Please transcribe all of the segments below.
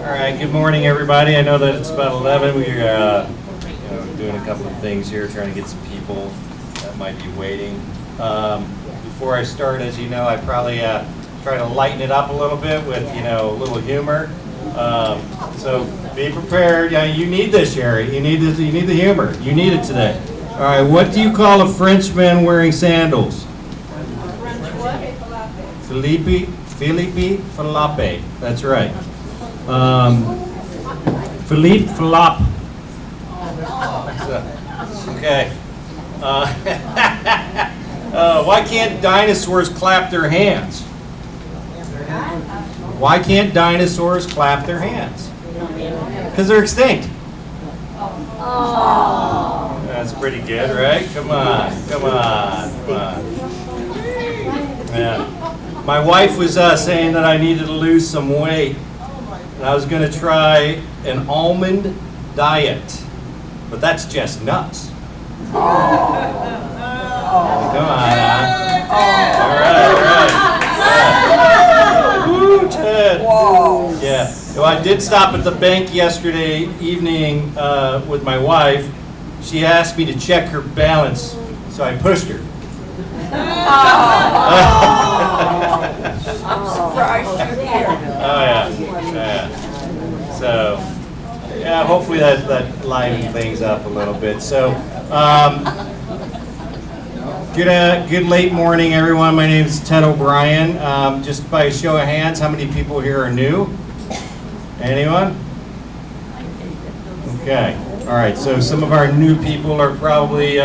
All right, good morning, everybody. I know that it's about 11. We're doing a couple of things here, trying to get some people that might be waiting. Before I start, as you know, I probably try to lighten it up a little bit with, a little humor. So be prepared. Yeah, you need this, Sherry. You need this. You need the humor. You need it today. All right. What do you call a Frenchman wearing sandals? Philippe Falape. That's right. Philippe Falap. Okay. Why can't dinosaurs clap their hands? Why can't dinosaurs clap their hands? Because they're extinct. That's pretty good, right? Come on. Yeah. My wife was saying that I needed to lose some weight, and I was going to try an almond diet, but that's just nuts. Come on. All right. Woo, Ted. Whoa. Yeah. Well, I did stop at the bank yesterday evening with my wife. She asked me to check her balance, so I pushed her. I'm surprised you're here. Oh, yeah. So, yeah, hopefully that livened things up a little bit. So, good late morning, everyone. My name is Ted O'Brien. Just by a show of hands, how many people here are new? Anyone? Okay. All right. So some of our new people are probably,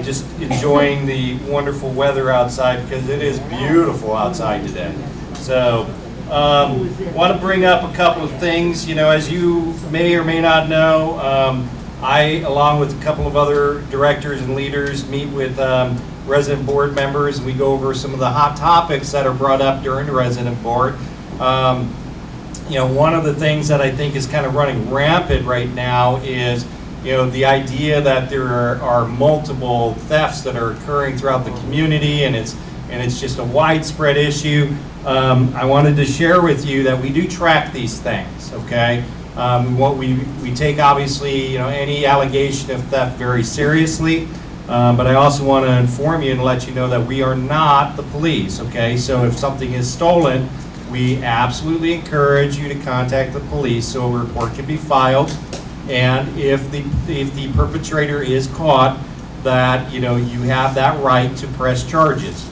just enjoying the wonderful weather outside because it is beautiful outside today. So, want to bring up a couple of things. As you may or may not know, I, along with a couple of other directors and leaders, meet with resident board members, and we go over some of the hot topics that are brought up during the resident board. One of the things that I think is kind of running rampant right now is, the idea that there are multiple thefts that are occurring throughout the community, and it's just a widespread issue. I wanted to share with you that we do track these things, okay? We take, obviously, any allegation of theft very seriously, but I also want to inform you and let you know that we are not the police, okay? So if something is stolen, we absolutely encourage you to contact the police so a report can be filed. And if the perpetrator is caught, that you have that right to press charges.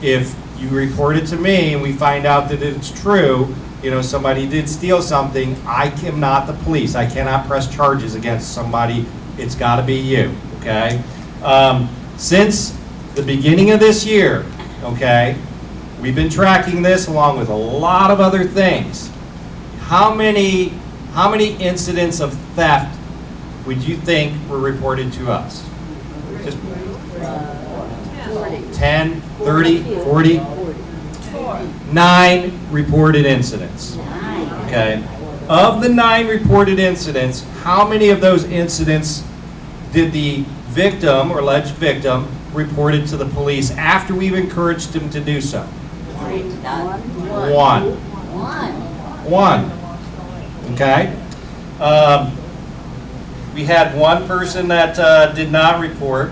If you report it to me and we find out that it's true, somebody did steal something, I am not the police. I cannot press charges against somebody. It's got to be you, okay? Since the beginning of this year, okay, we've been tracking this along with a lot of other things. How many incidents of theft would you think were reported to us? Just 10, 30, 40? 9 reported incidents. Okay. Of the 9 reported incidents, how many of those incidents did the victim or alleged victim report it to the police after we've encouraged him to do so? One. Okay. We had 1 person that did not report.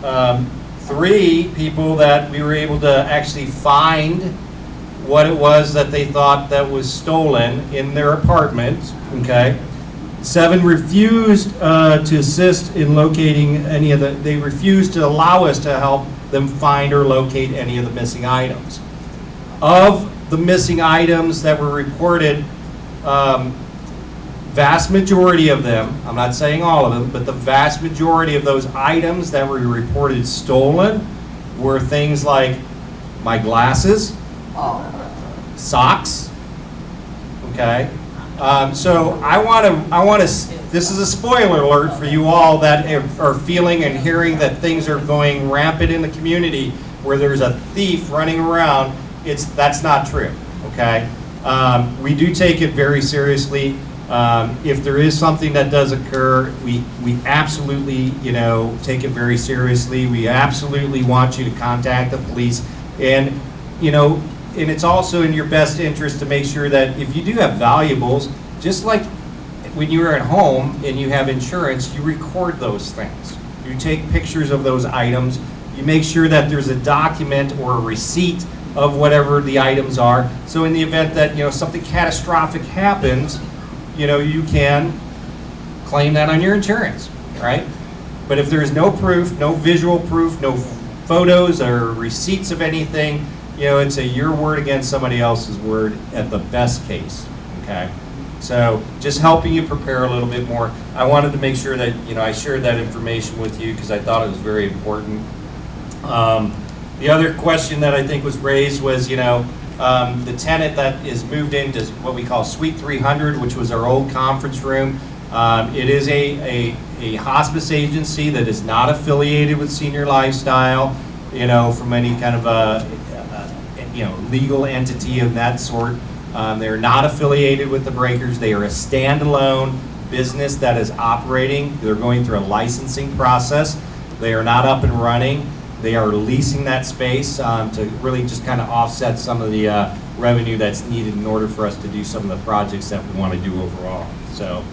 3 people that we were able to actually find what it was that they thought that was stolen in their apartment. Okay. 7 refused to assist in locating any of they refused to allow us to help them find or locate any of the missing items. Of the missing items that were reported, vast majority of them, I'm not saying all of them, but the vast majority of those items that were reported stolen were things like my glasses, socks, okay? So I want to, this is a spoiler alert for you all that are feeling and hearing that things are going rampant in the community where there's a thief running around. That's not true, okay? We do take it very seriously. If there is something that does occur, we absolutely, take it very seriously. We absolutely want you to contact the police. And, and it's also in your best interest to make sure that if you do have valuables, just like when you're at home and you have insurance, you record those things. You take pictures of those items. You make sure that there's a document or a receipt of whatever the items are. So in the event that, you know, something catastrophic happens, you know, you can claim that on your insurance, right? But if there's no proof, no visual proof, no photos or receipts of anything, you know, it's your word against somebody else's word at the best case, okay? So just helping you prepare a little bit more. I wanted to make sure that, you know, I shared that information with you because I thought it was very important. The other question that I think was raised was, you know, the tenant that is moved into what we call Suite 300, which was our old conference room. It is a hospice agency that is not affiliated with Senior Lifestyle, you know, from any kind of you know, legal entity of that sort. They're not affiliated with the Breakers. They are a standalone business that is operating. They're going through a licensing process. They are not up and running. They are leasing that space to really just kind of offset some of the revenue that's needed in order for us to do some of the projects that we want to do overall. So,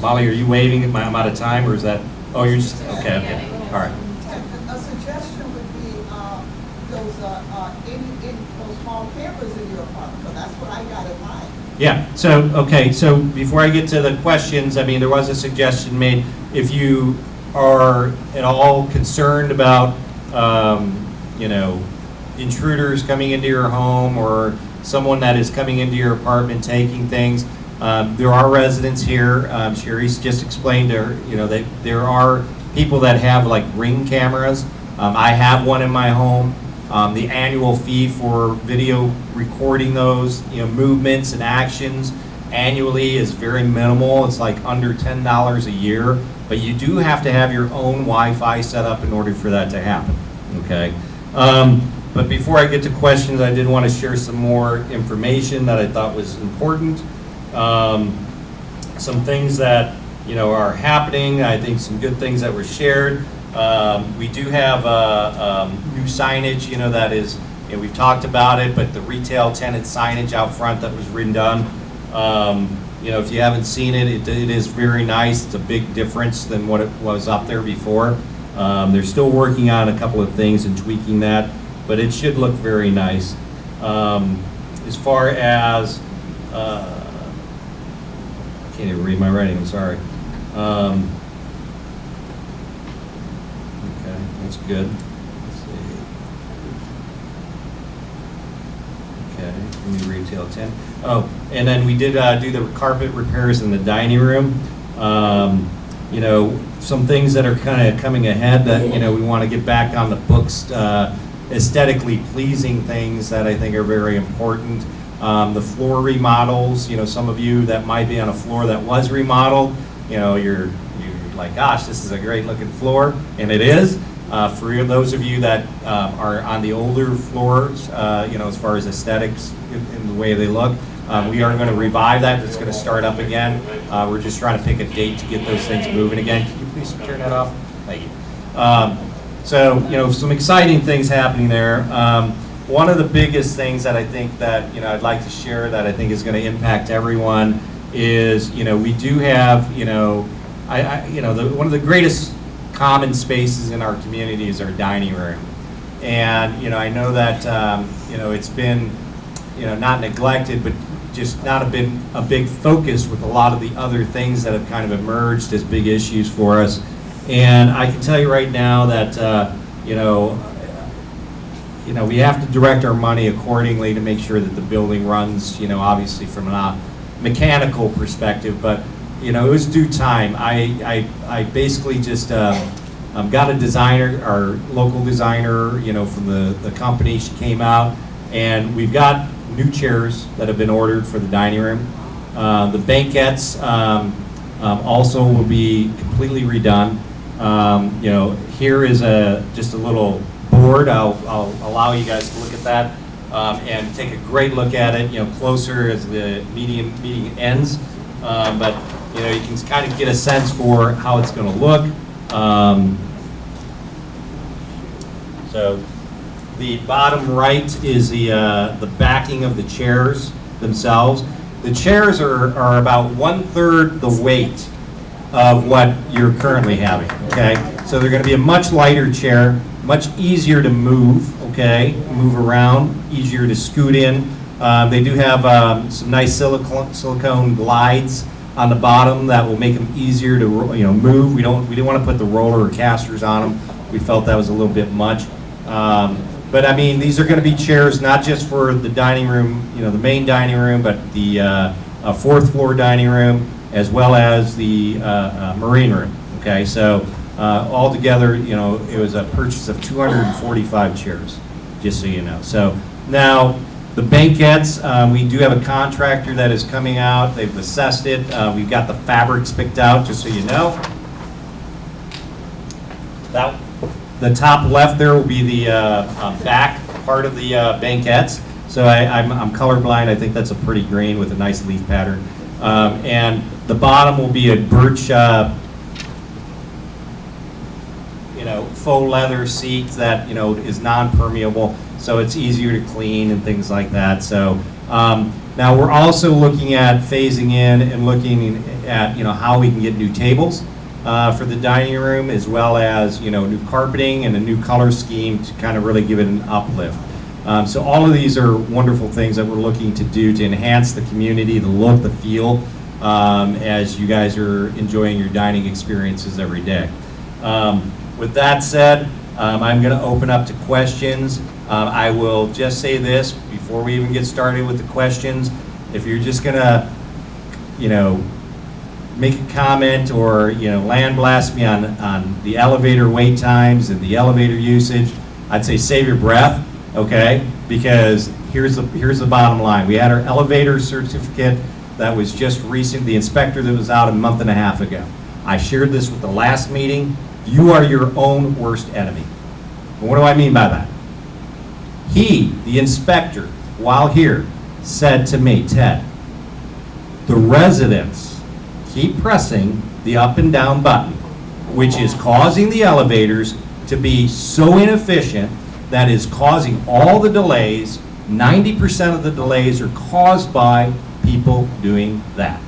Molly, are you waving? I'm out of time, or is that? Oh, you're just okay. Okay. All right. A suggestion would be those small campers in your apartment, because that's what I got in mine. Yeah, so, okay, so before I get to the questions, I mean, there was a suggestion made. If you are at all concerned about, you know, intruders coming into your home or someone that is coming into your apartment taking things, there are residents here. Sherry's just explained there, you know, that there are people that have like Ring cameras. I have one in my home. The annual fee for video recording those, you know, movements and actions annually is very minimal. It's like under $10 a year, but you do have to have your own Wi-Fi set up in order for that to happen, okay? But before I get to questions, I did want to share some more information that I thought was important. Some things that, you know, are happening. I think some good things that were shared. We do have new signage, you know, that is, you know, we've talked about it, but the retail tenant signage out front that was redone, you know, if you haven't seen it, it is very nice. It's a big difference than what it was up there before. They're still working on a couple of things and tweaking that, but it should look very nice. As far as, I can't even read my writing, I'm sorry. That's good. Let's see. Okay, new retail tenant. Oh, and then we did do the carpet repairs in the dining room. You know, some things that are kind of coming ahead that, you know, we want to get back on the books, aesthetically pleasing things that I think are very important. The floor remodels, you know, some of you that might be on a floor that was remodeled, you know, you're like, gosh, this is a great looking floor, and it is. For those of you that are on the older floors, you know, as far as aesthetics in the way they look, we are going to revive that. It's going to start up again. We're just trying to pick a date to get those things moving again. Can you please turn that off? Thank you. So, you know, some exciting things happening there. One of the biggest things that I think that, you know, I'd like to share that I think is going to impact everyone is, you know, we do have, you know, you know, one of the greatest common spaces in our community is our dining room. And, you know, I know that, you know, it's been, you know, not neglected, but just not been a big focus with a lot of the other things that have kind of emerged as big issues for us. And I can tell you right now that, you know, we have to direct our money accordingly to make sure that the building runs, you know, obviously from a mechanical perspective, but you know, it was due time. I basically just got a designer, our local designer, you know, from the company. She came out, and we've got new chairs that have been ordered for the dining room. The banquettes also will be completely redone. You know, here is just a little board. I'll allow you guys to look at that and take a great look at it. You know, closer as the meeting ends, but you know, you can kind of get a sense for how it's going to look. So The bottom right is the backing of the chairs themselves. The chairs are about 1/3 the weight of what you're currently having, okay? So they're gonna be a much lighter chair, much easier to move, okay? Move around, easier to scoot in. They do have some nice silicone glides on the bottom that will make them easier to move. We didn't want to put the roller or casters on them. We felt that was a little bit much. But I mean, these are going to be chairs not just for the dining room, the main dining room, but the fourth floor dining room, as well as the marine room. Okay, so altogether, it was a purchase of 245 chairs, just so you know. So now the banquettes, we do have a contractor that is coming out. They've assessed it. We've got the fabrics picked out, just so you know. The top left there will be the back part of the banquettes. So I'm colorblind. I think that's a pretty green with a nice leaf pattern. And the bottom will be a birch, faux leather seat that is non-permeable, so it's easier to clean and things like that. So now we're also looking at phasing in and looking at how we can get new tables for the dining room, as well as new carpeting and a new color scheme to kind of really give it an uplift. So all of these are wonderful things that we're looking to do to enhance the community, the look, the feel, as you guys are enjoying your dining experiences every day. With that said, I'm going to open up to questions. I will just say this before we even get started with the questions. If you're just going to, make a comment or, land blast me on the elevator wait times and the elevator usage, I'd say save your breath, okay? Because here's the bottom line. We had our elevator certificate that was just recent, the inspector that was out a month and a half ago. I shared this with the last meeting. You are your own worst enemy. And what do I mean by that? He, the inspector, while here, said to me, Ted, the residents keep pressing the up and down button, which is causing the elevators to be so inefficient that is causing all the delays. 90% of the delays are caused by people doing that.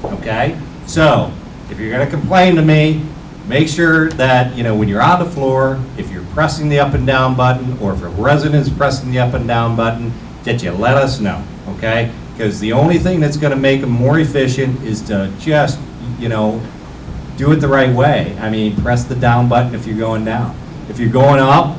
Okay? So, if you're going to complain to me, make sure that, when you're on the floor, if you're pressing the up and down button, or if a resident is pressing the up and down button, that you let us know, okay? Because the only thing that's going to make them more efficient is to just, do it the right way. I mean, press the down button if you're going down. If you're going up,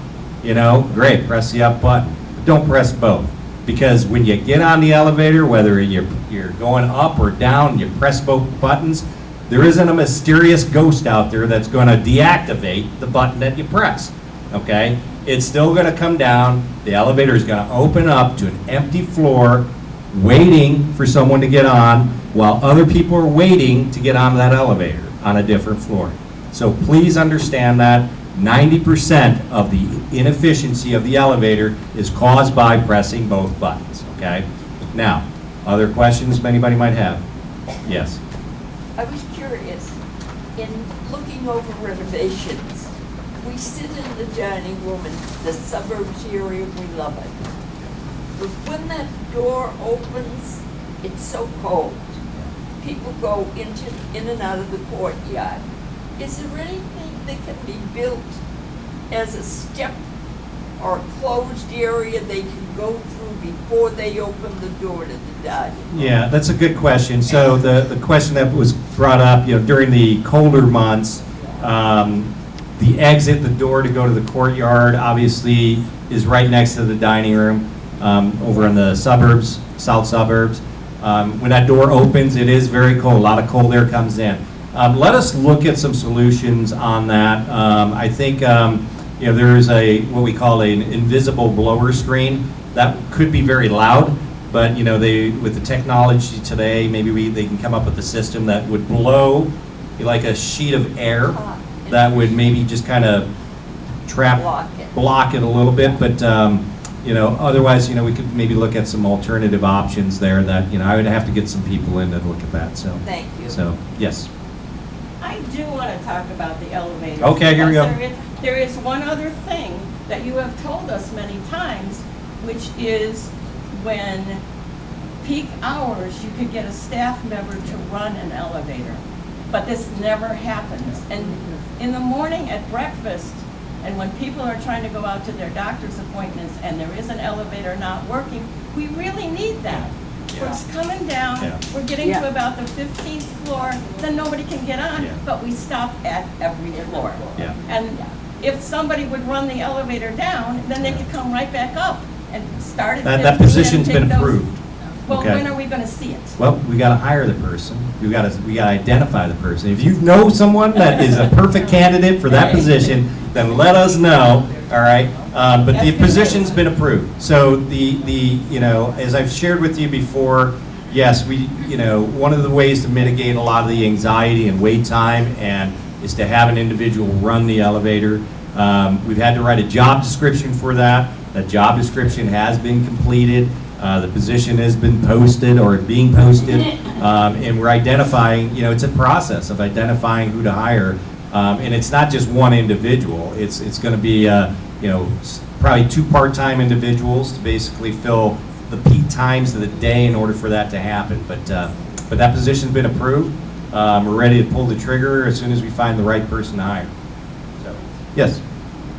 great, press the up button. But don't press both. Because when you get on the elevator, whether you're going up or down, you press both buttons, there isn't a mysterious ghost out there that's going to deactivate the button that you press, okay? It's still going to come down. The elevator is going to open up to an empty floor, waiting for someone to get on, while other people are waiting to get on that elevator on a different floor. So please understand that 90% of the inefficiency of the elevator is caused by pressing both buttons, okay? Now, other questions anybody might have? Yes. I was curious, in looking over renovations, we sit in the dining room in the suburbs area, we love it. But when that door opens, it's so cold. People go in and out of the courtyard. Is there anything that can be built as a step or a closed area they can go through before they open the door to the dining room? Yeah, that's a good question. So the question that was brought up, during the colder months, the exit, the door to go to the courtyard, obviously is right next to the dining room over in the suburbs, south suburbs. When that door opens, it is very cold. A lot of cold air comes in. Let us look at some solutions on that. I think there is what we call an invisible blower screen that could be very loud, but with the technology today, maybe they can come up with a system that would blow like a sheet of air that would maybe just kind of block it a little bit. But otherwise, we could maybe look at some alternative options there that I would have to get some people in to look at that. So thank you. So yes. I do want to talk about the elevator. Okay, here we go. There is one other thing that you have told us many times, which is when peak hours, you could get a staff member to run an elevator. But this never happens. And in the morning at breakfast, and when people are trying to go out to their doctor's appointments and there is an elevator not working, we really need that. We're coming down, Yeah. we're getting Yeah. to about the 15th floor, then nobody can get on, Yeah. but we stop at every floor. Yeah. And if somebody would run the elevator down, then they could come right back up and start at 15 That position's and been take those- approved. Well, Okay. when are we gonna see it? Well, we gotta hire the person, we gotta identify the person. If you know someone that is a perfect candidate for that Right. position, then let us know, all right? But the That's good. position's been approved. So you know, as I've shared with you before, yes, one of the ways to mitigate a lot of the anxiety and wait time is to have an individual run the elevator. We've had to write a job description for that. That job description has been completed. The position has been posted or being posted, and we're identifying, it's a process of identifying who to hire. And it's not just one individual. It's going to be, probably 2 part-time individuals to basically fill the peak times of the day in order for that to happen. But that position's been approved. We're ready to pull the trigger as soon as we find the right person to hire. So, yes.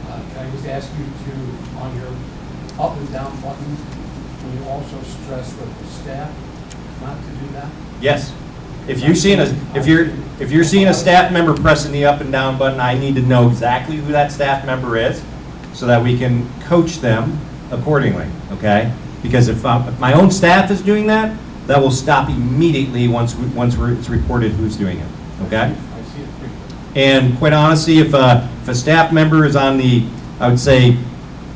Can I just ask you to, on your up and down button, can you also stress that the staff not to do that? Yes. If you're seeing a staff member pressing the up and down button, I need to know exactly who that staff member is so that we can coach them accordingly, okay? Because if my own staff is doing that, that will stop immediately once it's reported who's doing it, okay? I see it frequently. And quite honestly, if a staff member is on the, I would say,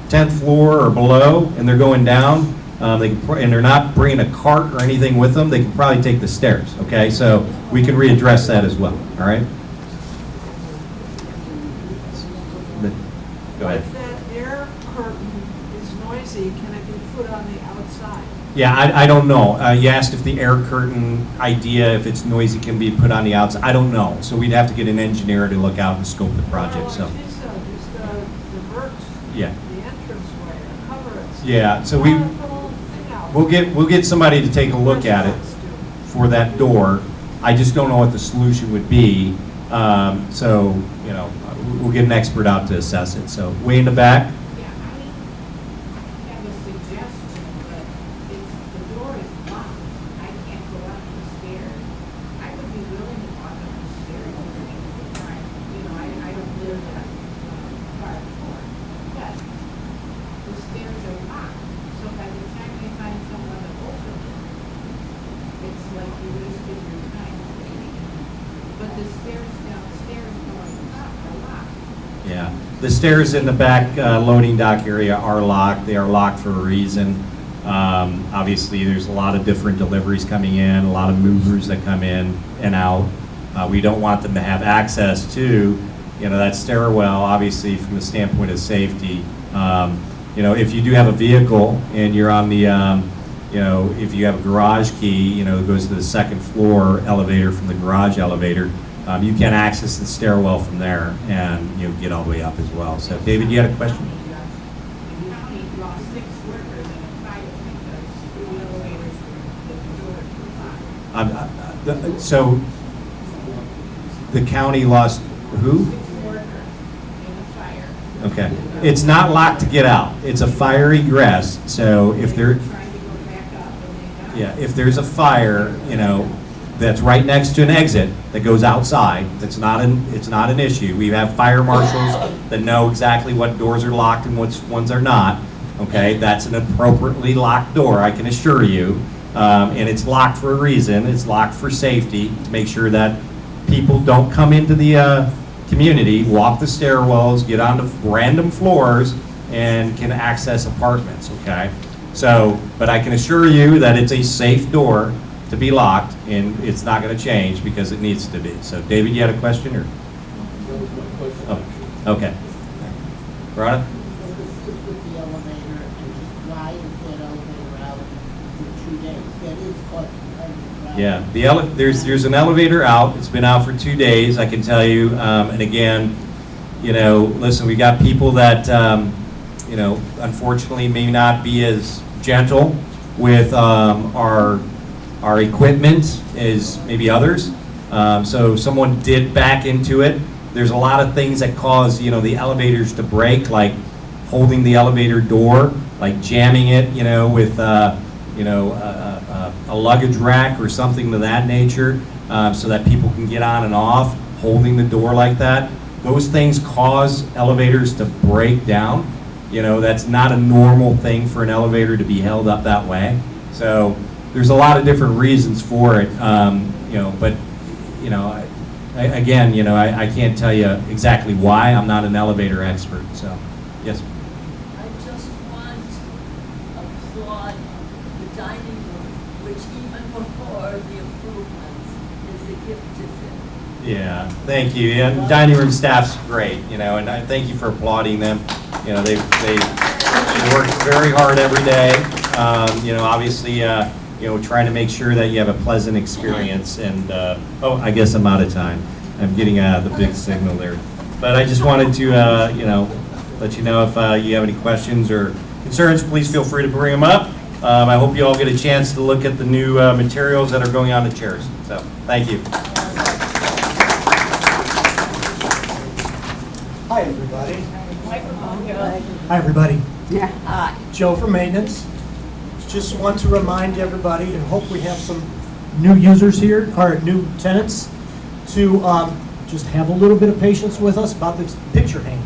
10th floor or below, and they're going down, and they're not bringing a cart or anything with them, they can probably take the stairs, okay? So we can readdress that as well, all right? Go ahead. If that air curtain is noisy, can it be put on the outside? Yeah, I don't know. You asked if the air curtain idea, if it's noisy, can be put on the outside. I don't know. So we'd have to get an engineer to look out and scope the project, so, Well, I think so, just divert yeah. the entranceway, or cover it. Yeah, so we, Put a little thing out. we'll get somebody to take a look at it Restaurants do. for that door. I just don't know what the solution would be. So, we'll get an expert out to assess it. So way in the back? Yeah, I have a suggestion, but if the door is locked, I can't go up the stairs. I would be willing to walk up the stairs and take the time. I don't live that far forward. But the stairs are locked, so by the time you find someone to open it, it's like you wasted your time waiting. But the stairs downstairs going up are locked. Yeah. The stairs in the back loading dock area are locked. They are locked for a reason. Obviously, there's a lot of different deliveries coming in, a lot of movers that come in and out. We don't want them to have access to, that stairwell, obviously, from the standpoint of safety. If you do have a vehicle and you're on the, if you have a garage key, that goes to the second floor elevator from the garage elevator, you can access the stairwell from there and get all the way up as well. So, David, you had a question? The county lost 6 workers in a fire because the elevators were, the doors were locked. So, the county lost who? 6 workers in a fire. Okay. It's not locked to get out. It's a fire egress. So if They were there, trying to go back up and they got. yeah, if there's a fire, that's right next to an exit that goes outside, it's not an issue. We have fire marshals that know exactly what doors are locked and which ones are not. Okay, that's an appropriately locked door, I can assure you. And it's locked for a reason. It's locked for safety, to make sure that people don't come into the community, walk the stairwells, get onto random floors, and can access apartments, okay? So, but I can assure you that it's a safe door to be locked, and it's not going to change because it needs to be. So, David, you had a question, or? Oh, okay. Veronica? With the elevator, and why is that elevator out for 2 days? That is costing $100. Yeah, there's an elevator out. It's been out for 2 days, I can tell you. And again, listen, we got people that unfortunately may not be as gentle with our equipment as maybe others. So someone did back into it. There's a lot of things that cause, the elevators to break, like holding the elevator door, like jamming it, with, a luggage rack or something to that nature, so that people can get on and off, holding the door like that. Those things cause elevators to break down. That's not a normal thing for an elevator to be held up that way. So there's a lot of different reasons for it, but, I can't tell you exactly why. I'm not an elevator expert, so, yes. I just want to applaud the dining room, which even before the improvements is a gift to them. Yeah, thank you. And dining room staff's great, and I thank you for applauding them. They work very hard every day. Obviously, trying to make sure that you have a pleasant experience. And I guess I'm out of time. I'm getting the big signal there. But I just wanted to, let you know if you have any questions or concerns, please feel free to bring them up. I hope you all get a chance to look at the new materials that are going on the chairs. So, thank you. Hi, everybody. Hi, everybody. Hi. Joe from maintenance. Just want to remind everybody, and hope we have some new users here, or new tenants, to just have a little bit of patience with us about this picture hanging.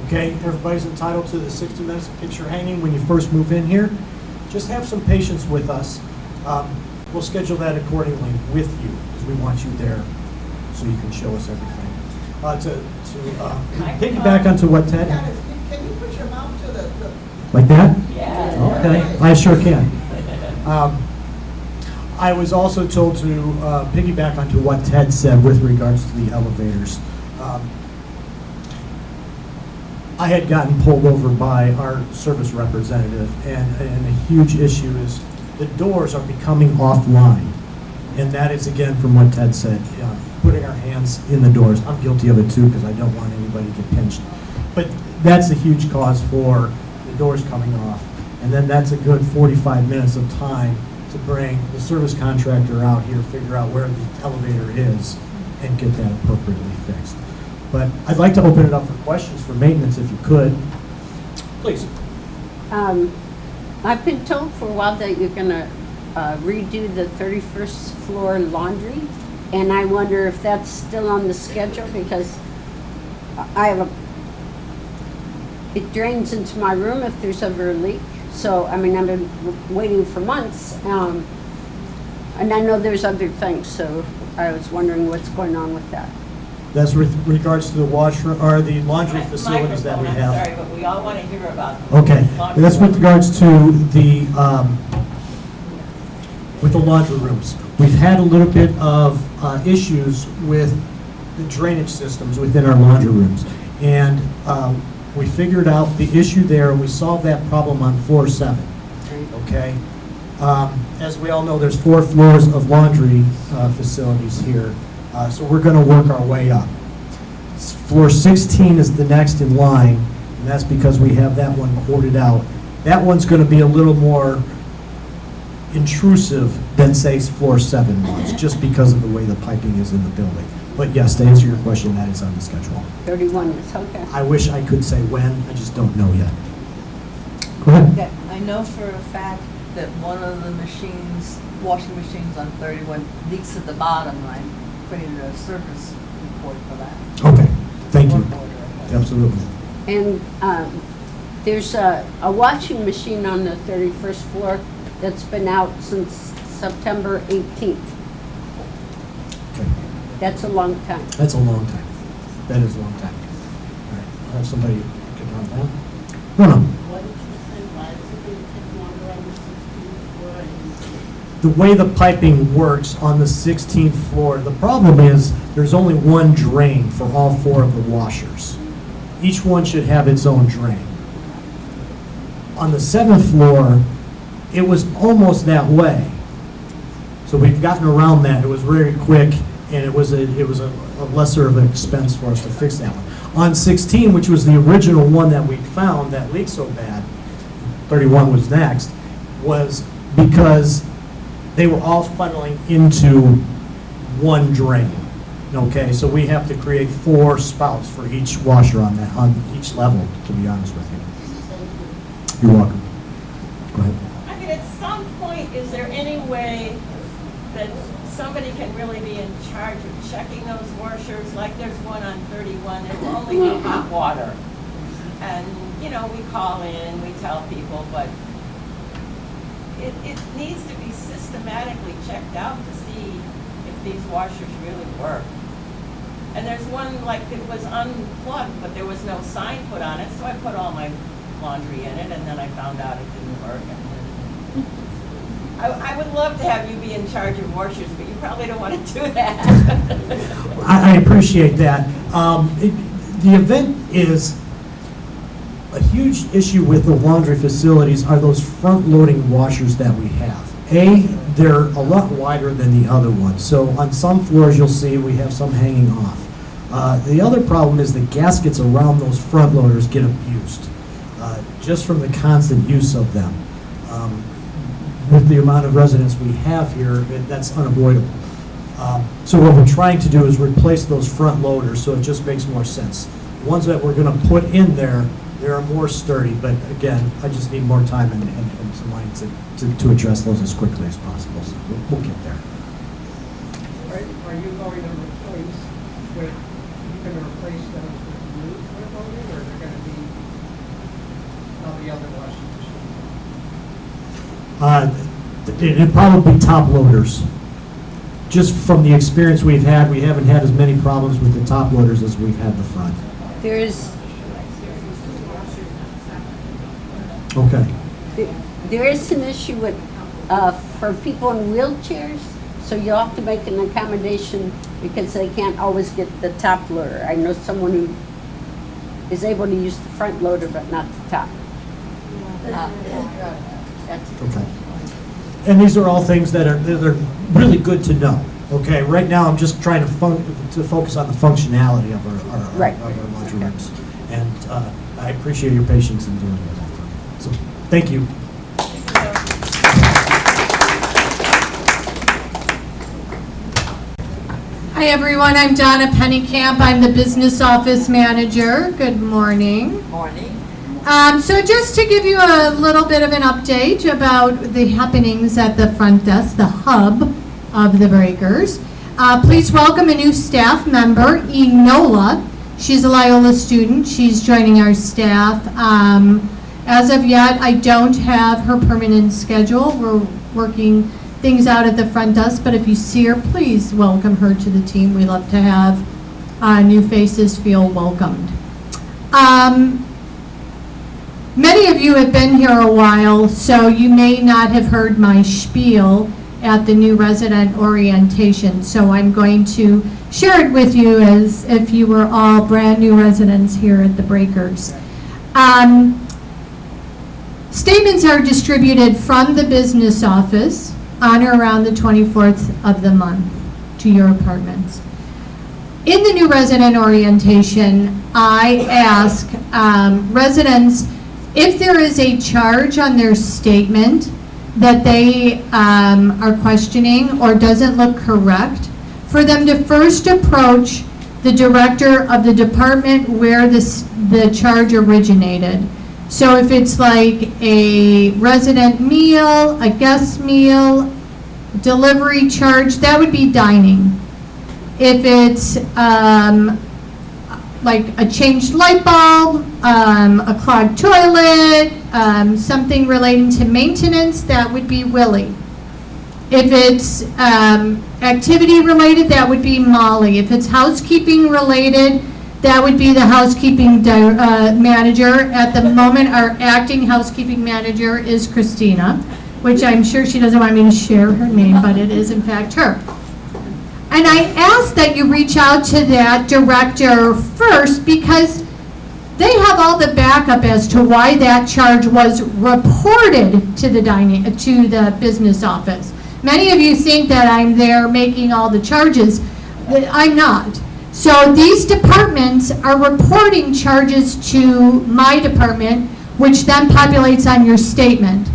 Okay, everybody's entitled to the 60 minutes of picture hanging when you first move in here. Just have some patience with us. We'll schedule that accordingly with you, because we want you there so you can show us everything. To piggyback onto what Ted, Can you put your mouth to the like that? Yeah. Okay, I sure can. I was also told to piggyback onto what Ted said with regards to the elevators. I had gotten pulled over by our service representative, and a huge issue is the doors are becoming offline. And that is, again, from what Ted said, putting our hands in the doors. I'm guilty of it too, because I don't want anybody to get pinched. But that's a huge cause for the doors coming off. And then that's a good 45 minutes of time to bring the service contractor out here, figure out where the elevator is, and get that appropriately fixed. But I'd like to open it up for questions for maintenance, if you could. Please. I've been told for a while that you're gonna redo the 31st floor laundry, and I wonder if that's still on the schedule, because it drains into my room if there's ever a leak. So, I've been waiting for months, and I know there's other things, so I was wondering what's going on with that. That's with regards to the washroom, or the laundry facilities that we have. I'm sorry, but we all want to hear about. Okay, laundry. that's with regards to the laundry rooms. We've had a little bit of issues with the drainage systems within our laundry rooms. And we figured out the issue there, and we solved that problem on floor 7, okay? As we all know, there's 4 floors of laundry facilities here, so we're gonna work our way up. Floor 16 is the next in line, and that's because we have that one quoted out. That one's gonna be a little more intrusive than, say, floor 7 was, just because of the way the piping is in the building. But yes, to answer your question, that is on the schedule. 31 is, okay. I wish I could say when, I just don't know yet. Go ahead. Yeah, I know for a fact that one of the machines, washing machines on 31 leaks at the bottom, and I created a service report for that. Okay, thank you. Work order, I guess. Absolutely. And there's a washing machine on the 31st floor that's been out since September 18th. Okay, That's a long time. that's a long time. That is a long time. All right, I'll have somebody get on that. No. What did you say, why is it going to take longer on the 16th floor? The way the piping works on the 16th floor, the problem is there's only one drain for all 4 of the washers. Each one should have its own drain. On the 7th floor, it was almost that way. So we've gotten around that. It was very quick, and it was a lesser of an expense for us to fix that one. On 16, which was the original one that we found that leaked so bad, 31 was next, was because they were all funneling into one drain. Okay, so we have to create 4 spouts for each washer on that, on each level, to be honest with you. You're welcome. Go ahead. I mean, at some point, is there any way that somebody can really be in charge of checking those washers? Like there's one on 31, it will only do hot water. And, you know, we call in, we tell people, but it needs to be systematically checked out to see if these washers really work. And there's one, like, it was unplugged, but there was no sign put on it, so I put all my laundry in it, and then I found out it didn't work. And I would love to have you be in charge of washers, but you probably don't want to do that. I appreciate that. The event is a huge issue with the laundry facilities are those front-loading washers that we have. They're a lot wider than the other ones. So on some floors, you'll see we have some hanging off. The other problem is the gaskets around those front loaders get abused, just from the constant use of them. With the amount of residents we have here, that's unavoidable. So what we're trying to do is replace those front loaders, so it just makes more sense. The ones that we're going to put in there, they are more sturdy, but again, I just need more time and some money to address those as quickly as possible. So we'll get there. Are you going to replace with, you're going to replace those with new front loading, or they're going to be on the other washing machine? It'd probably be top loaders. Just from the experience we've had, we haven't had as many problems with the top loaders as we've had the front. Okay. There is an issue with, for people in wheelchairs, so you have to make an accommodation because they can't always get the top loader. I know someone who is able to use the front loader but not the top. Okay. And these are all things that are they're really good to know. Okay. Right now, I'm just trying to focus on the functionality of our laundry rooms, and I appreciate your patience in doing that. So, thank you. Hi everyone, I'm Donna Pennycamp. I'm the business office manager. Good morning. Morning. So just to give you a little bit of an update about the happenings at the front desk, the hub of the Breakers. Please welcome a new staff member, Enola. She's a Loyola student. She's joining our staff. As of yet, I don't have her permanent schedule. We're working things out at the front desk, but if you see her, please welcome her to the team. We love to have new faces feel welcomed. Many of you have been here a while, so you may not have heard my spiel at the new resident orientation, so I'm going to share it with you as if you were all brand new residents here at the Breakers. Statements are distributed from the business office on or around the 24th of the month to your apartments. In the new resident orientation, I ask residents if there is a charge on their statement that they are questioning or doesn't look correct, for them to first approach the director of the department where the charge originated. So if it's like a resident meal, a guest meal, delivery charge, that would be dining. If it's like a changed light bulb, a clogged toilet, something relating to maintenance, that would be Willie. If it's activity related, that would be Molly. If it's housekeeping related, that would be the housekeeping manager. At the moment, our acting housekeeping manager is Christina, which I'm sure she doesn't want me to share her name, but it is in fact her. And I ask that you reach out to that director first because they have all the backup as to why that charge was reported to the business office. Many of you think that I'm there making all the charges. I'm not. So these departments are reporting charges to my department, which then populates on your statement.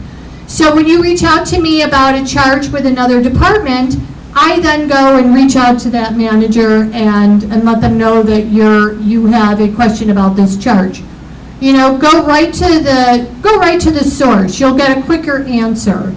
So when you reach out to me about a charge with another department, I then go and reach out to that manager and let them know that you have a question about this charge. You know, go right to the source. You'll get a quicker answer.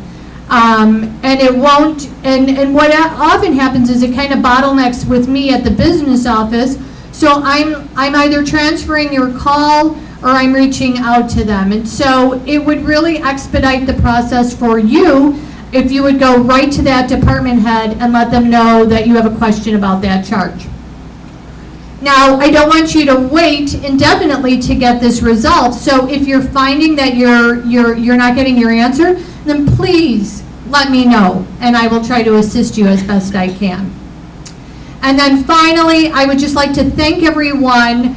And it won't, and what often happens is it kind of bottlenecks with me at the business office. So I'm either transferring your call or I'm reaching out to them. And so it would really expedite the process for you if you would go right to that department head and let them know that you have a question about that charge. Now, I don't want you to wait indefinitely to get this resolved. So if you're finding that you're not getting your answer, then please let me know, and I will try to assist you as best I can. And then finally, I would just like to thank everyone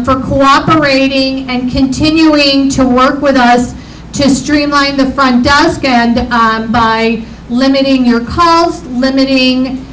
for cooperating and continuing to work with us to streamline the front desk, and by limiting your calls, limiting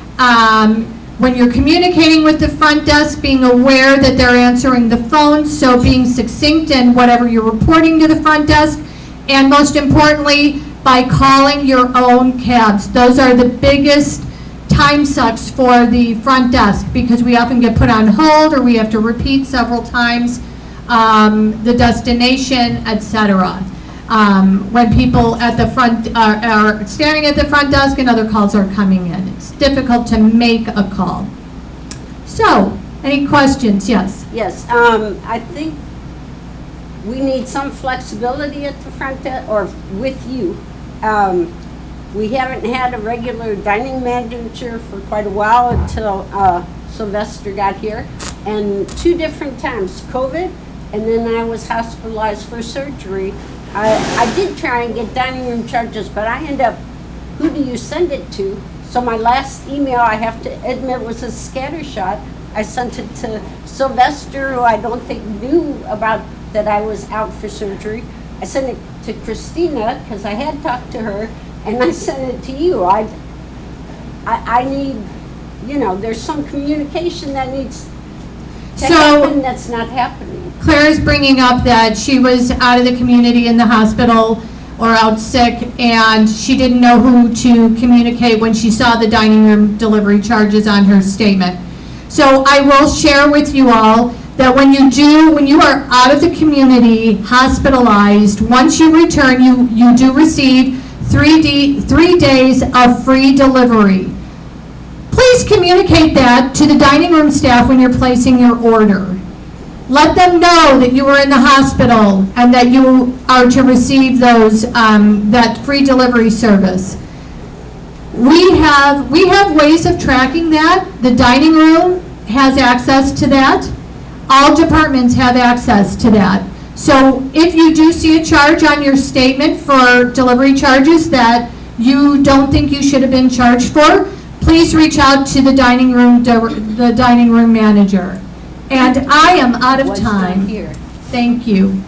when you're communicating with the front desk, being aware that they're answering the phone, so being succinct in whatever you're reporting to the front desk, and most importantly, by calling your own cabs. Those are the biggest time sucks for the front desk, because we often get put on hold or we have to repeat several times the destination, etc. When people at the front are standing at the front desk and other calls are coming in. It's difficult to make a call. So, any questions? Yes? Yes, I think we need some flexibility at the front desk, or with you. We haven't had a regular dining manager for quite a while until Sylvester got here. And 2 different times, COVID, and then I was hospitalized for surgery. I did try and get dining room charges, but I end up, who do you send it to? So my last email, I have to admit, was a scattershot. I sent it to Sylvester, who I don't think knew about that I was out for surgery. I sent it to Christina, because I had talked to her, and I sent it to you. I need, you know, there's some communication that needs to happen that's not happening. Claire is bringing up that she was out of the community in the hospital or out sick, and she didn't know who to communicate when she saw the dining room delivery charges on her statement. So I will share with you all that when you are out of the community, hospitalized, once you return, you do receive 3 days of free delivery. Please communicate that to the dining room staff when you're placing your order. Let them know that you were in the hospital and that you are to receive those that free delivery service. We have ways of tracking that. The dining room has access to that. All departments have access to that. So if you do see a charge on your statement for delivery charges that you don't think you should have been charged for, please reach out to the dining room manager. And I am out of time. Thank you.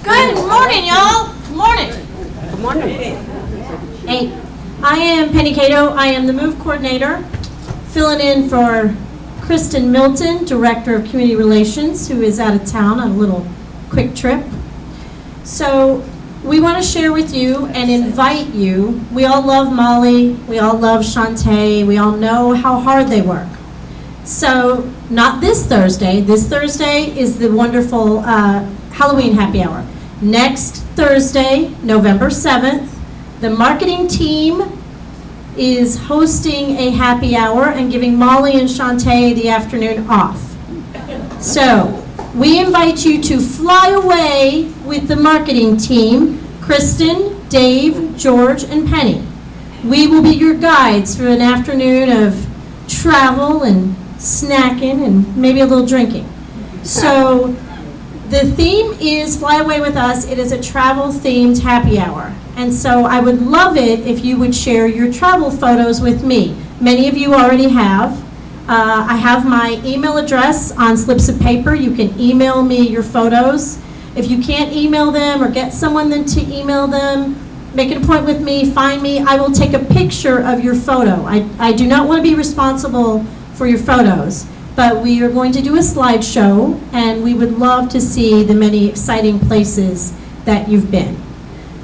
Good morning, y'all. Good morning. Good morning. Hey, I am Penny Cato. I am the Move Coordinator, filling in for Kristen Milton, Director of Community Relations, who is out of town on a little quick trip. So we want to share with you and invite you. We all love Molly. We all love Shantae. We all know how hard they work. So not this Thursday. This Thursday is the wonderful Halloween happy hour. Next Thursday, November 7th, the marketing team is hosting a happy hour and giving Molly and Shantae the afternoon off. So we invite you to fly away with the marketing team, Kristen, Dave, George, and Penny. We will be your guides for an afternoon of travel and snacking and maybe a little drinking. So the theme is Fly Away With Us. It is a travel-themed happy hour. And so I would love it if you would share your travel photos with me. Many of you already have. I have my email address on slips of paper. You can email me your photos. If you can't email them or get someone then to email them, make an appointment with me, find me. I will take a picture of your photo. I do not want to be responsible for your photos, but we are going to do a slideshow, and we would love to see the many exciting places that you've been.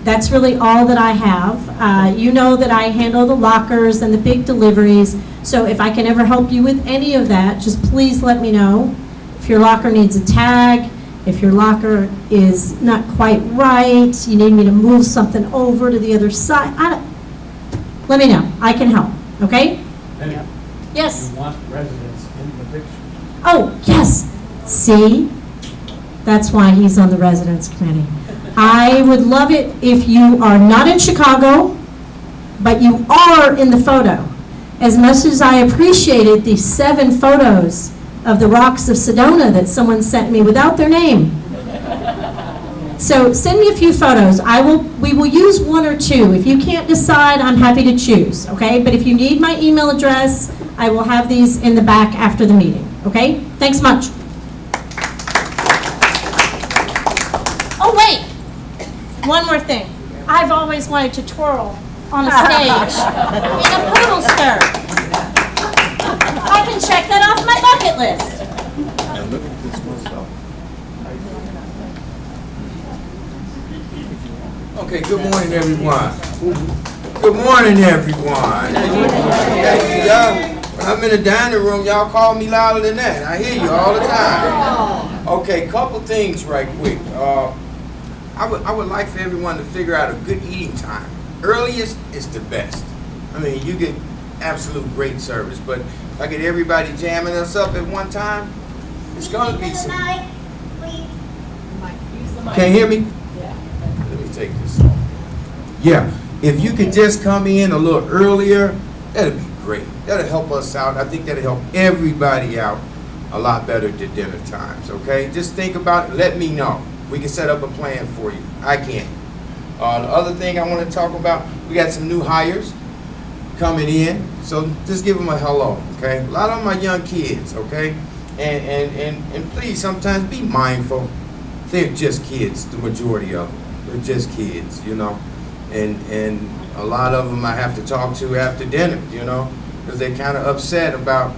That's really all that I have. You know that I handle the lockers and the big deliveries, so if I can ever help you with any of that, just please let me know. If your locker needs a tag, if your locker is not quite right, you need me to move something over to the other side, let me know. I can help, okay? Penny, Yes? you want residents in the picture. Oh, yes. See? That's why he's on the residence committee. I would love it if you are not in Chicago, but you are in the photo. As much as I appreciated the 7 photos of the rocks of Sedona that someone sent me without their name. So send me a few photos. We will use 1 or 2. If you can't decide, I'm happy to choose, okay? But if you need my email address, I will have these in the back after the meeting, okay? Thanks much. Oh, wait. One more thing. I've always wanted to twirl on a stage in a poodle skirt. I can check that off my bucket list. Okay, good morning, everyone. Good morning, everyone. Thank you, y'all. When I'm in the dining room, y'all call me louder than that. I hear you all the time. Okay, couple things right quick. I would like for everyone to figure out a good eating time. Earliest is the best. I mean, you get absolute great service, but if I get everybody jamming us up at one time, it's gonna be some. Can't hear me? Let me take this off. Yeah, if you could just come in a little earlier, that'd be great. That'll help us out. I think that'll help everybody out a lot better to dinner times, okay? Just think about it, let me know. We can set up a plan for you. I can. The other thing I want to talk about, we got some new hires coming in, so just give them a hello, okay? A lot of them are young kids, okay? And please, sometimes be mindful. They're just kids, the majority of them. They're just kids, you know? And a lot of them I have to talk to after dinner, you know? Because they're kind of upset about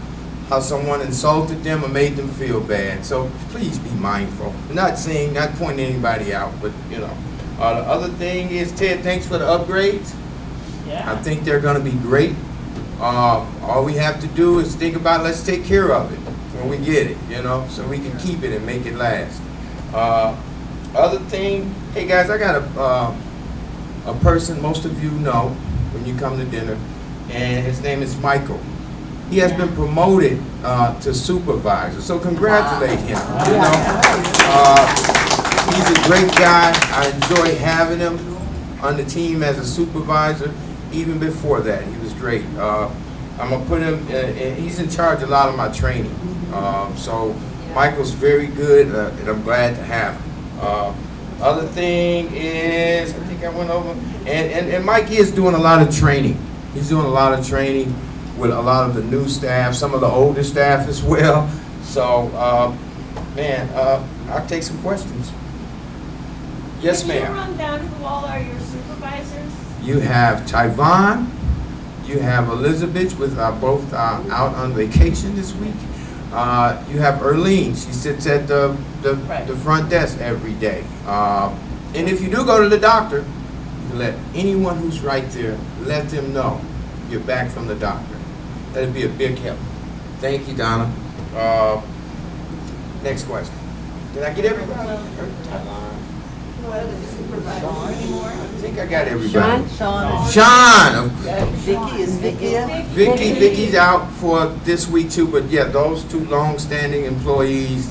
how someone insulted them or made them feel bad. So please be mindful. I'm not pointing anybody out, but you know. The other thing is, Ted, thanks for the upgrades. Yeah. I think they're gonna be great. All we have to do is think about, let's take care of it when we get it, you know, so we can keep it and make it last. Other thing, hey guys, I got a person most of you know when you come to dinner, and his name is Michael. He has been promoted to supervisor, so congratulate him. You know, he's a great guy. I enjoy having him on the team as a supervisor. Even before that, he was great. I'm gonna put him. He's in charge of a lot of my training. So Michael's very good, and I'm glad to have him. Other thing is, I think I went over, and Mike is doing a lot of training. He's doing a lot of training with a lot of the new staff, some of the older staff as well. So, man, I'll take some questions. Yes, ma'am. Can you run down who all are your supervisors? You have Tyvon, you have Elizabeth, with both out on vacation this week. You have Erlene, she sits at the front desk every day. And if you do go to the doctor, you let anyone who's right there, let them know you're back from the doctor. That'd be a big help. Thank you, Donna. Next question. Did I get everybody? I think I got everybody. Sean. Vicky, is Vicky up? Vicky's out for this week too, but yeah, those 2 long-standing employees,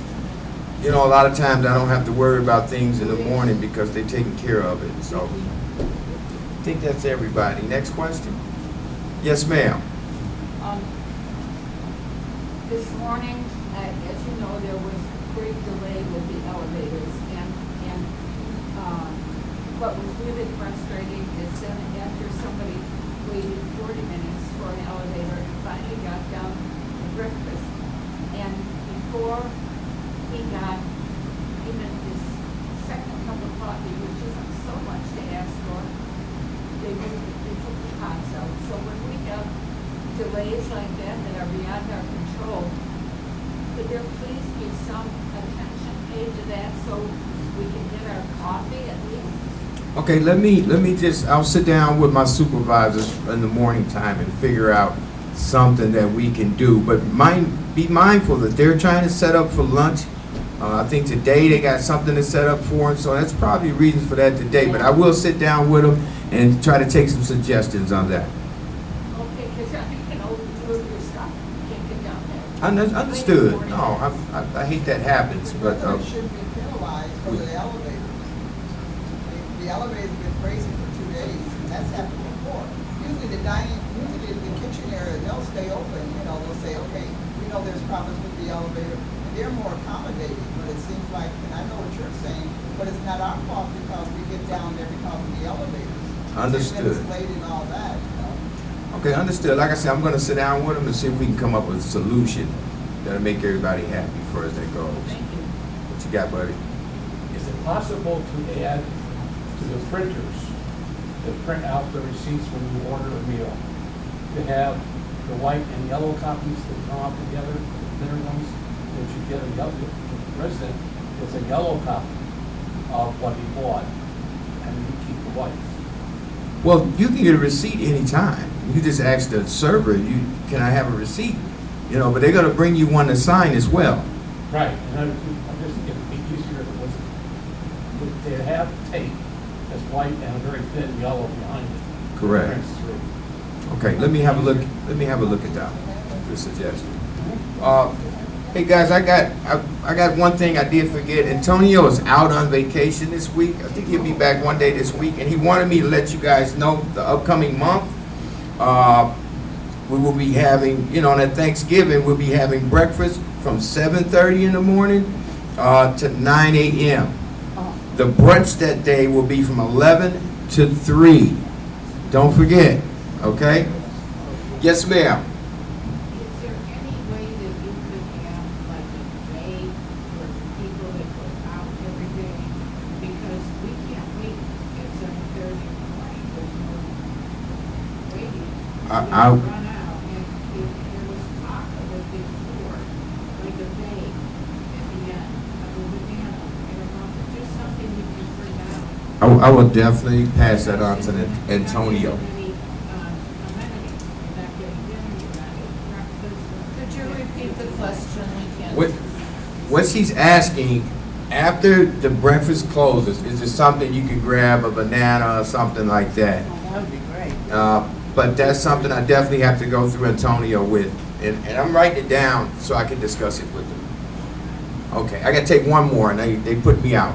you know, a lot of times I don't have to worry about things in the morning because they're taking care of it. So I think that's everybody. Next question. Yes, ma'am. This morning, as you know, there was great delay with the elevators, and what was really frustrating is then after somebody waited 40 minutes for an elevator and finally got down to breakfast, and before he got even his second cup of coffee, which isn't so much to ask for, delays like that that are beyond our control, could there please be some attention paid to that so we can get our coffee at least? Okay, let me just, I'll sit down with my supervisors in the morning time and figure out something that we can do. But be mindful that they're trying to set up for lunch. I think today they got something to set up for them, so that's probably reasons for that today. But I will sit down with them and try to take some suggestions on that. Okay, because you know, move your stuff, you can't get down there. Understood. No, I hate that happens, but It should be penalized for the elevators. The elevator's been crazy for 2 days, and that's happened before. Usually usually the kitchen area, they'll stay open, you know, they'll say, okay, we know there's problems with the elevator, and they're more accommodating, but it seems like, and I know what you're saying, but it's not our fault because we get down there because of the elevators. Understood. It's late and all that, you know. okay, understood. Like I said, I'm gonna sit down with them and see if we can come up with a solution that'll make everybody happy as far as that goes. Thank you. What you got, buddy? Is it possible to add to the printers that print out the receipts when you order a meal, to have the white and yellow copies that come out together, the thinner ones, that you get a yellow, the resident gets a yellow copy of what he bought, and you keep the white. Well, you can get a receipt anytime. You just ask the server, can I have a receipt? You know, but they're gonna bring you one to sign as well. Right, and I'm just thinking it'd be easier if it was, if they have tape that's white and a very thin yellow behind it. Correct. Prints through. Okay, let me have a look at that, the suggestion. Hey guys, I got one thing I did forget. Antonio is out on vacation this week. I think he'll be back one day this week, and he wanted me to let you guys know the upcoming month. We will be having, you know, on that Thanksgiving, we'll be having breakfast from 7:30 in the morning to 9 a.m. The brunch that day will be from 11 to 3. Don't forget, okay? Yes, ma'am. Is there any way that you could have like a day for people that go out every day? Because we can't wait at 7:30 in the morning, there's no waiting. We run out, and if there was talk of it before, like a day at the end of a banana, and a month, just something you can bring out. I will definitely pass that on to Antonio. Could you repeat the question? We can't. What she's asking, after the breakfast closes, is there something you can grab, a banana or something like that? That would be great. But that's something I definitely have to go through Antonio with, and I'm writing it down so I can discuss it with him. Okay, I gotta take one more, and they put me out.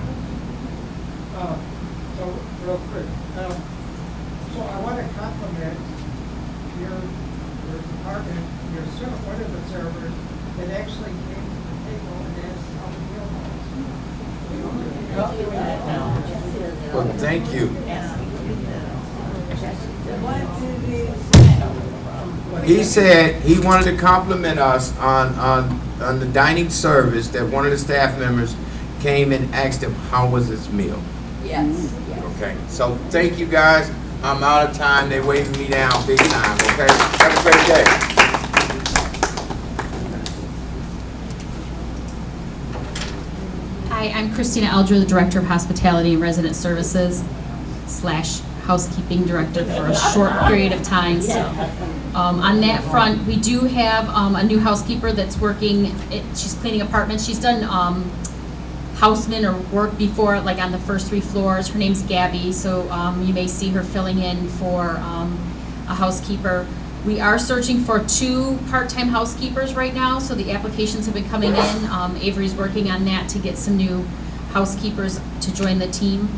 So, real quick, so I want to compliment your department, one of the servers that actually came to the table and asked how the meal was. Well, thank you. He said he wanted to compliment us on the dining service, that one of the staff members came and asked him how was his meal. Yes, yes. Okay, so thank you guys. I'm out of time. They're waving me down big time, okay? Have a great day. Hi, I'm Christina Eldrer, the Director of Hospitality and Resident Services / Housekeeping Director for a short period of time. So, on that front, we do have a new housekeeper that's working. She's cleaning apartments. She's done houseman or work before, like on the first 3 floors. Her name's Gabby, so you may see her filling in for a housekeeper. We are searching for 2 part-time housekeepers right now, so the applications have been coming in. Avery's working on that to get some new housekeepers to join the team.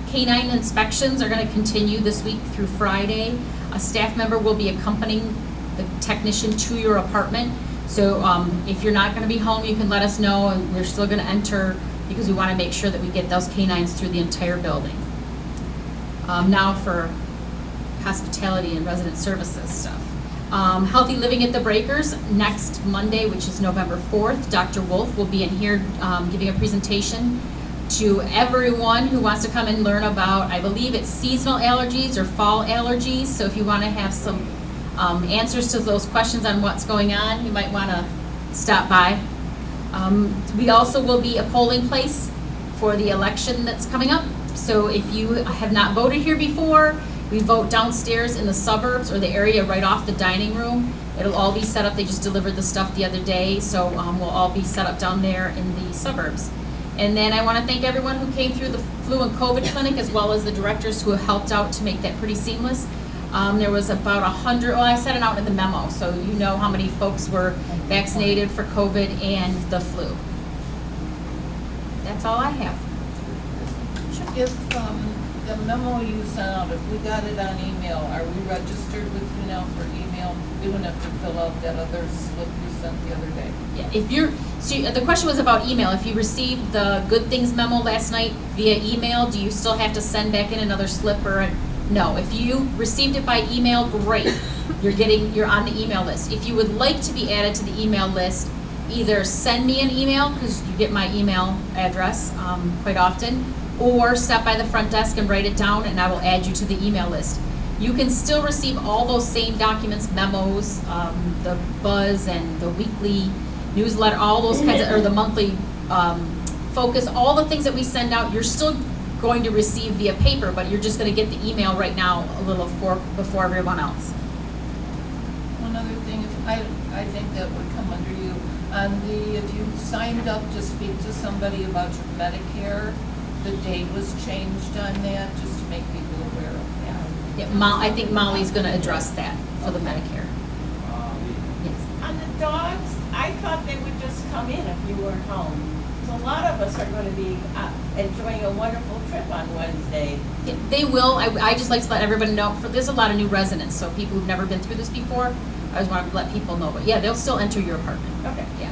Canine inspections are going to continue this week through Friday. A staff member will be accompanying the technician to your apartment. So if you're not going to be home, you can let us know, and we're still going to enter because we want to make sure that we get those canines through the entire building. Now for hospitality and resident services stuff. Healthy Living at the Breakers, next Monday, which is November 4th, Dr. Wolf will be in here giving a presentation to everyone who wants to come and learn about, I believe it's seasonal allergies or fall allergies. So if you want to have some answers to those questions on what's going on, you might want to stop by. We also will be a polling place for the election that's coming up. So if you have not voted here before, we vote downstairs in the suburbs or the area right off the dining room. It'll all be set up. They just delivered the stuff the other day, so we'll all be set up down there in the suburbs. And then I want to thank everyone who came through the flu and COVID clinic, as well as the directors who have helped out to make that pretty seamless. There was about 100, well, I said it out in the memo, so you know how many folks were vaccinated for COVID and the flu. That's all I have. If the memo you sent out, if we got it on email, are we registered with you now for email? We wouldn't have to fill out that other slip you sent the other day. Yeah, if you're, so the question was about email. If you received the Good Things memo last night via email, do you still have to send back in another slip or no? If you received it by email, great. You're on the email list. If you would like to be added to the email list, either send me an email, because you get my email address quite often, or stop by the front desk and write it down and I will add you to the email list. You can still receive all those same documents, memos, the buzz and the weekly newsletter, all those kinds of, or the monthly focus, all the things that we send out, you're still going to receive via paper, but you're just going to get the email right now a little before everyone else. One other thing, I think that would come under you, if you signed up to speak to somebody about your Medicare, the date was changed on that, just to make people aware of that. Yeah, I think Molly's going to address that for the Medicare. Yes. On the dogs, I thought they would just come in if you weren't home. So a lot of us are going to be enjoying a wonderful trip on Wednesday. Yeah, they will. I just like to let everybody know, there's a lot of new residents, so people who've never been through this before, I just want to let people know. But yeah, they'll still enter your apartment. Okay. Yeah.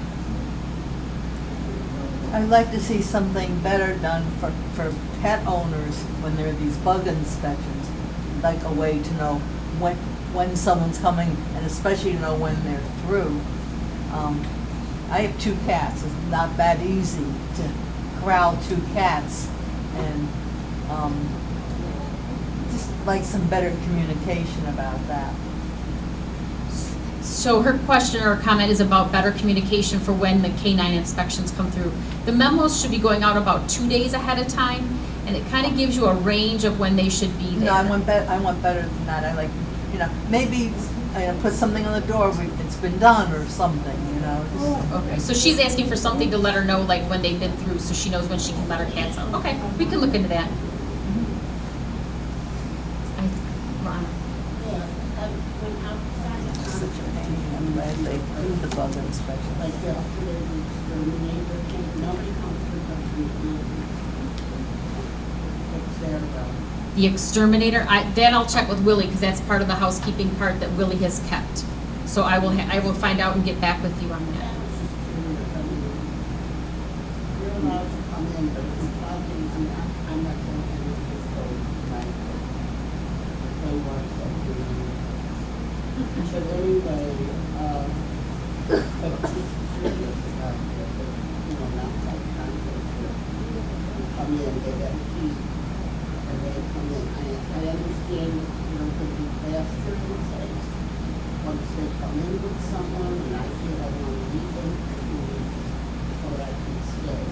I'd like to see something better done for pet owners when there are these bug inspections, like a way to know when someone's coming, and especially to know when they're through. I have 2 cats. It's not that easy to corral 2 cats, and just like some better communication about that. So her question or comment is about better communication for when the K-9 inspections come through. The memos should be going out about 2 days ahead of time, and it kind of gives you a range of when they should be there. No, I want better than that. I like, maybe put something on the door, it's been done or something, Okay, so she's asking for something to let her know, like when they've been through, so she knows when she can let her cats out. Okay, we can look into that. Ron. I'm glad they do the bug inspection. Like yesterday, the neighbor came, nobody comes to the computer. The exterminator, that I'll check with Willie, because that's part of the housekeeping part that Willie has kept. So I will find out and get back with you on that. You're allowed to come in, but it's probably, I'm not going to do this whole night. They want something. But anyway, but just curious about it, but, not like condos who come in, they got a key, and they come in. I understand, could be faster and safe. Once they come in with someone, and I feel I want to leave them, or I can stay.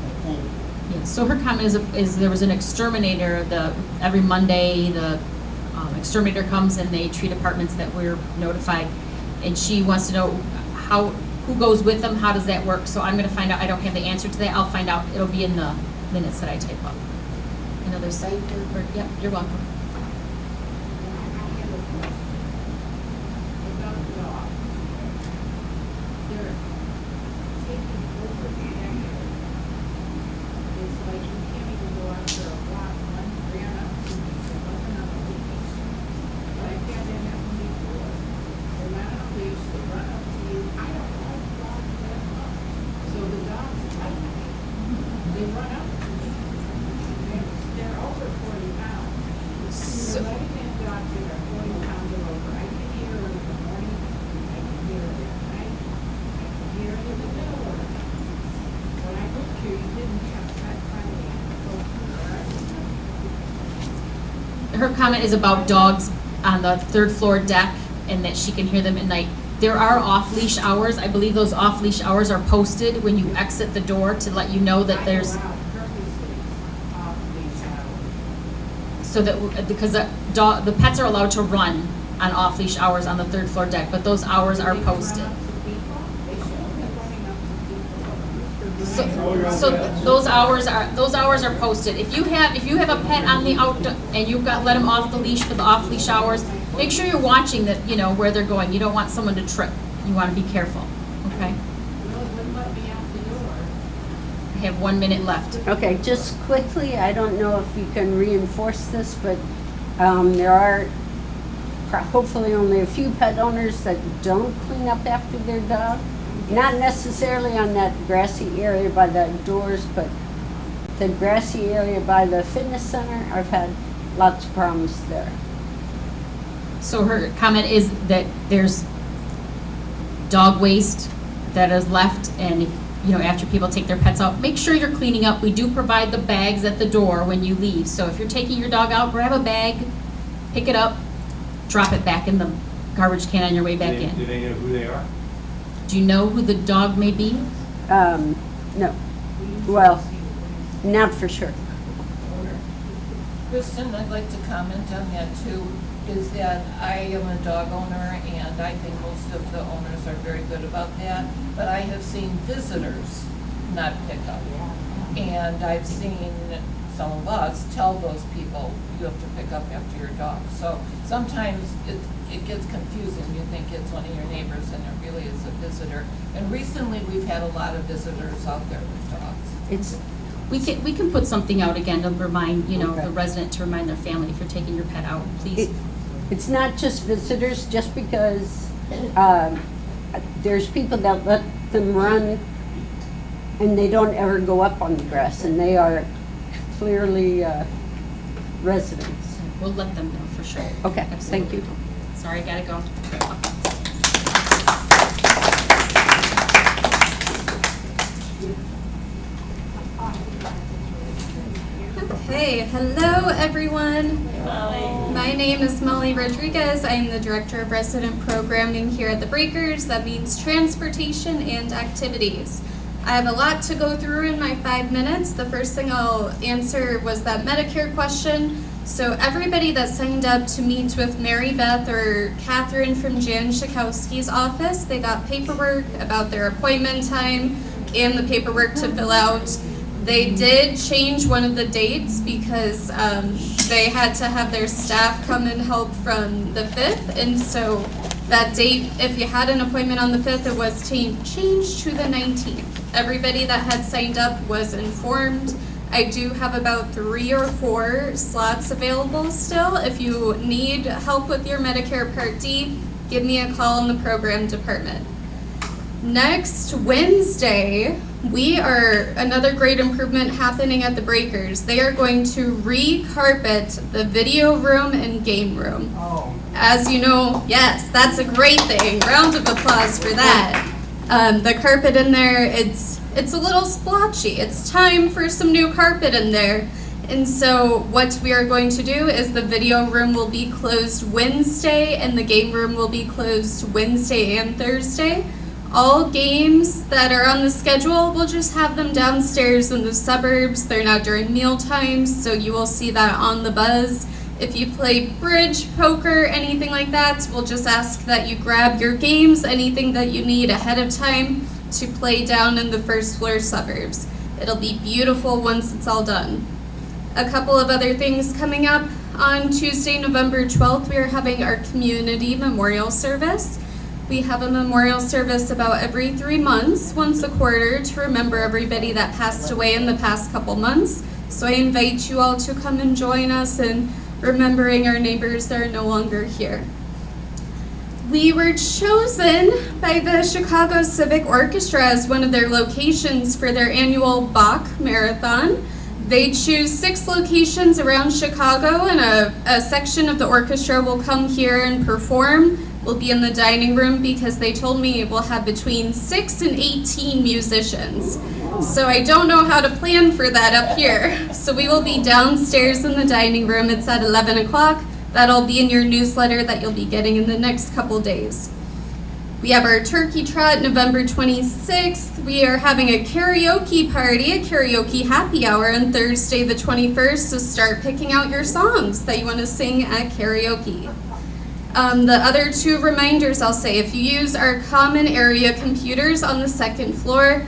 But thank you. Yeah, so her comment is there was an exterminator, every Monday, the exterminator comes and they treat apartments that we're notified. And she wants to know who goes with them, how does that work? So I'm gonna find out, I don't have the answer to that, I'll find out, it'll be in the minutes that I type up. Another site, yep, you're welcome. Her comment is about dogs on the third floor deck and that she can hear them at night. There are off-leash hours. I believe those off-leash hours are posted when you exit the door to let you know that there's, so that, because the pets are allowed to run on off-leash hours on the third floor deck, but those hours are posted. So those hours are posted. If you have a pet on the outdoor and you've got let them off the leash for the off-leash hours, make sure you're watching that, you know, where they're going. You don't want someone to trip. You want to be careful. Okay. I have 1 minute left. Okay, just quickly, I don't know if you can reinforce this, but there are hopefully only a few pet owners that don't clean up after their dog. Not necessarily on that grassy area by the doors, but the grassy area by the fitness center, I've had lots of problems there. So her comment is that there's dog waste that is left, and you know, after people take their pets out, make sure you're cleaning up. We do provide the bags at the door when you leave. So if you're taking your dog out, grab a bag, pick it up, drop it back in the garbage can on your way back in. Do they know who they are? Do you know who the dog may be? No. Well, not for sure. Kristen, I'd like to comment on that too, is that I am a dog owner and I think most of the owners are very good about that, but I have seen visitors not pick up. And I've seen some of us tell those people, you have to pick up after your dog. So sometimes it gets confusing. You think it's one of your neighbors and it really is a visitor. And recently we've had a lot of visitors out there with dogs. We can put something out again to remind, you know, Okay. the resident to remind their family if you're taking your pet out, please. It's not just visitors, just because there's people that let them run and they don't ever go up on the grass, and they are clearly residents. We'll let them know for sure. Okay, thank you. Sorry, I gotta go. Okay, hello everyone. My name is Molly Rodriguez. I'm the Director of Resident Programming here at the Breakers. That means transportation and activities. I have a lot to go through in my 5 minutes. The first thing I'll answer was that Medicare question. So everybody that signed up to meet with Mary Beth or Catherine from Jan Schakowski's office, they got paperwork about their appointment time and the paperwork to fill out. They did change one of the dates because they had to have their staff come and help from the 5th. And so that date, if you had an appointment on the 5th, it was changed to the 19th. Everybody that had signed up was informed. I do have about 3 or 4 slots available still. If you need help with your Medicare Part D, give me a call in the program department. Next Wednesday, we are another great improvement happening at the Breakers. They are going to re-carpet the video room and game room. As you know, yes, that's a great thing. Round of applause for that. The carpet in there, it's a little splotchy. It's time for some new carpet in there. And so what we are going to do is the video room will be closed Wednesday and the game room will be closed Wednesday and Thursday. All games that are on the schedule, we'll just have them downstairs in the suburbs. They're not during meal times, so you will see that on the buzz. If you play bridge, poker, anything like that, we'll just ask that you grab your games, anything that you need ahead of time to play down in the first floor suburbs. It'll be beautiful once it's all done. A couple of other things coming up. On Tuesday, November 12th, we are having our community memorial service. We have a memorial service about every 3 months, once a quarter, to remember everybody that passed away in the past couple months. So I invite you all to come and join us in remembering our neighbors that are no longer here. We were chosen by the Chicago Civic Orchestra as one of their locations for their annual Bach Marathon. They choose 6 locations around Chicago, and a section of the orchestra will come here and perform. We'll be in the dining room because they told me we'll have between 6 and 18 musicians. So I don't know how to plan for that up here. So we will be downstairs in the dining room. It's at 11 o'clock. That'll be in your newsletter that you'll be getting in the next couple days. We have our turkey trot November 26th. We are having a karaoke party, a karaoke happy hour on Thursday the 21st, so start picking out your songs that you want to sing at karaoke. The other two reminders I'll say, if you use our common area computers on the second floor,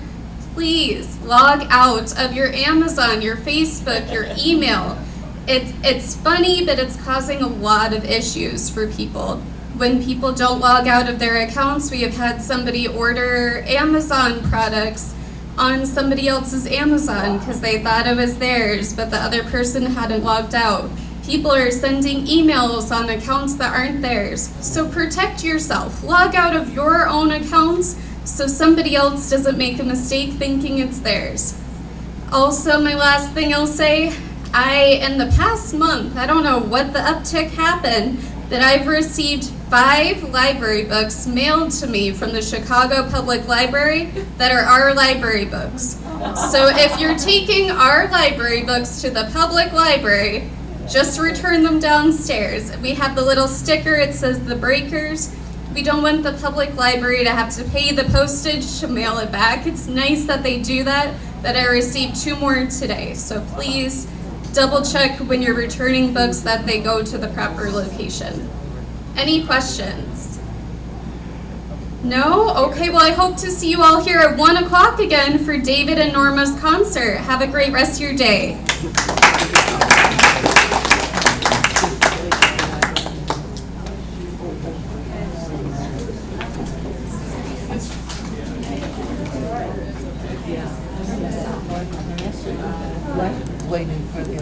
please log out of your Amazon, your Facebook, your email. It's funny, but it's causing a lot of issues for people. When people don't log out of their accounts, we have had somebody order Amazon products on somebody else's Amazon because they thought it was theirs, but the other person hadn't logged out. People are sending emails on accounts that aren't theirs. So protect yourself. Log out of your own accounts so somebody else doesn't make a mistake thinking it's theirs. Also, my last thing I'll say, in the past month, I don't know what the uptick happened, that I've received 5 library books mailed to me from the Chicago Public Library that are our library books. So if you're taking our library books to the public library, just return them downstairs. We have the little sticker, it says the Breakers. We don't want the public library to have to pay the postage to mail it back. It's nice that they do that, but I received 2 more today. So please double check when you're returning books that they go to the proper location. Any questions? No? Okay, well I hope to see you all here at 1 o'clock again for David and Norma's concert. Have a great rest of your day.